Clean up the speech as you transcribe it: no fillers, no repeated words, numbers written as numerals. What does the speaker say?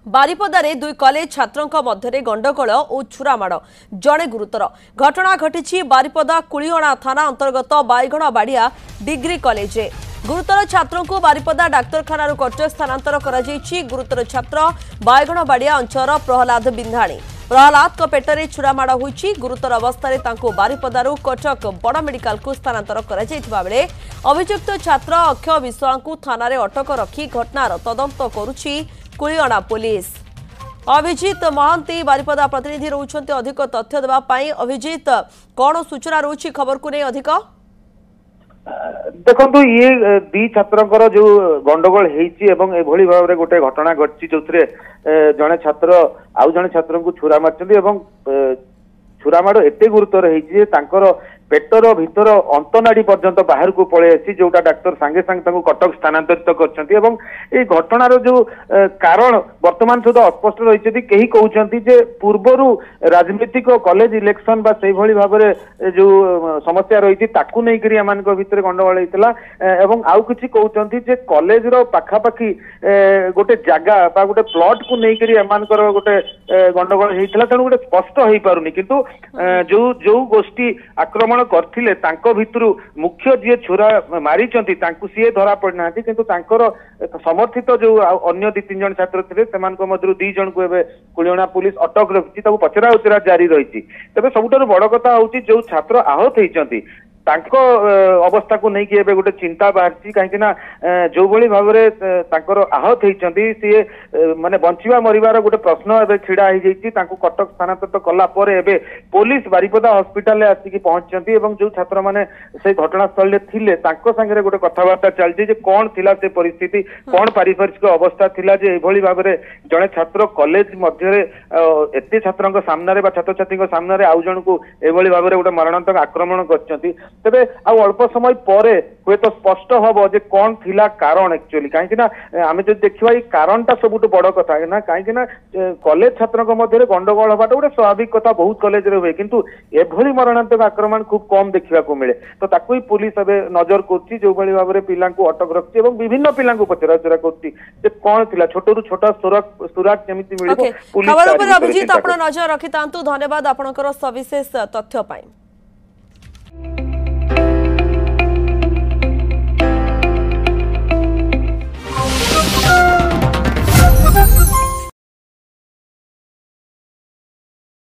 बारिपदारे दुई कॉलेज छात्रों मध्य गंडगोल और छुरामाड़ जड़े गुरुतर घटना घटी बारिपदा कुलियणा थाना अंतर्गत बाईगण बाड़िया डिग्री कॉलेज गुरुतर छात्रों को बारिपदा डाक्तरखाना कटक स्थानांतर गुरुतर छात्र बाईगण बाड़िया अंचल प्रहलाद बिंधाणी प्रहलाद पेटरे छुरामाड़ होईछि गुरुतर अवस्था बारिपदारू कटक बड़ मेडिकल को स्थानांतर बेले अभियुक्त छात्र अक्षय विश्वास को थाना अटक रखी घटनार तदंत करुछि कुलियणा पुलिस। अभिजीत महांती बारिपदा प्रतिनिधि रोचंती अधिक तथ्य देबा पई। अभिजीत कौन सूचना रोची खबर को नहीं अधिक देखो ये दी छात्र जो गंडगोल होभली भाव में गोटे घटना घटी जो जड़े छात्र आउ जड़े छात्र को छुरा मार छुरामाड़ एते गुरुतर होकर पेटर भितर अंतनाड़ी पर्यंत बाहर को पलि आसी जोटा डाक्तर सांगे सांगे कटक स्थानांतरित कर घटनार जो कारण वर्तमान सुधा अस्पष्ट रही कहीं कहते जे पूर्वर राजनीतिक कॉलेज इलेक्शन बा से भाव में जो समस्या रही भितर गंडगोल होता एवं आउ किसी कहते जे कॉलेज रो पाखापाखि गोटे जगह बा गोटे प्लॉट को लेकर एमानकर गोटे गंडगोल होता तेणु गोटे स्पष्ट हो पारुनी किंतु जो जो गोष्ठी आक्रमण करथिले तांको भितरु मुख्य जी छुरा मारी सी धरा पड़ना किंतु समर्थित जो अन्य दी तीन जन छात्र थे से दी जन को कुलियणा पुलिस अटक रखी पचरा उचरा जारी रही तेज सबुठ बड़ कथा हूँ जो छात्र आहत होती अवस्था को लेकिन एवं गोटे चिंता बाहरी कहीं जो भाई भाव में आहत होती सी माने बंचिवा मरिवार गोटे प्रश्न एवं छिड़ा हो कटक स्थानांतरित कलापर एवं पुलिस बारिपदा हॉस्पिटल आसिक पहुंची जो छात्र मैंने से घटनास्थल थे सागे गोटे कथबार्ता चलती कौन थिला से परिस्थिति कौन पारिपार्श्विक अवस्था थिला जे एभली भाव में जड़े छात्र कॉलेज मध्य एत छात्र सामने छात्र छात्री सामने आउ जन को एभली भाव में गोटे मरणांतक आक्रमण कर तेरे अल्प समय पर हुए तो स्पष्ट हम जे कौन थिला कारण एक्चुअली कहीं आम जो देखा कारणटा सबुठ बड़ कथा ना कहीं कॉलेज छात्र मध्य गंडगोल हवाटा गोटे स्वाभाविक कथा बहुत कॉलेज हुए किंतु एभली मरणांतक आक्रमण खूब कम देखा मिले तो ताकू ही पुलिस एवं नजर कर जो भाव में पिला अटक रखी विभिन्न पिला पचराउचरा कर कौन थिला छोटू छोट सुराग केमिति मिले खबर पर अभिजीत आपण नजर रखि धन्यवाद आपनकर सविशेष तथ्य पाई।